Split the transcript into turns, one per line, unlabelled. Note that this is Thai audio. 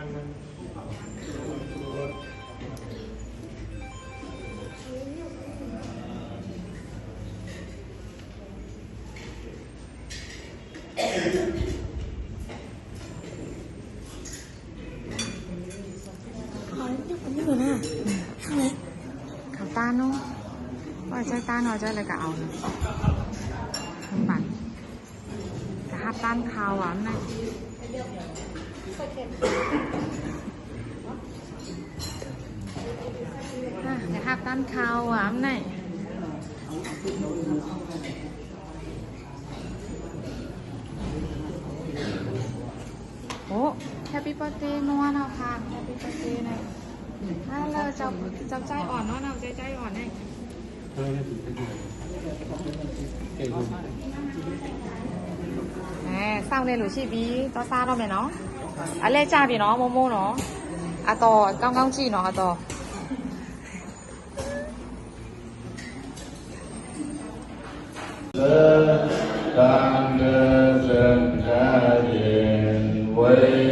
เขาตาเนาะว่าใจตาเนาะใจอะไรก็เอาปั่นแต่ฮับต้านข่าวนะแต่ฮับต้านข่าวนะโอ้แฮปปี้เบิร์ธเดย์นัวนะค่ะแฮปปี้เบิร์ธเดย์นะถ้าเราจะใจอ่อนเนาะเราใจอ่อนเนี่ยเศร้าเลยหรือชีบีต่อซาเราไหมเนาะอะไรจ้าพี่เนาะโมโมเนาะอะต่อก้าวจีเนาะอะต่อ
当得真家言为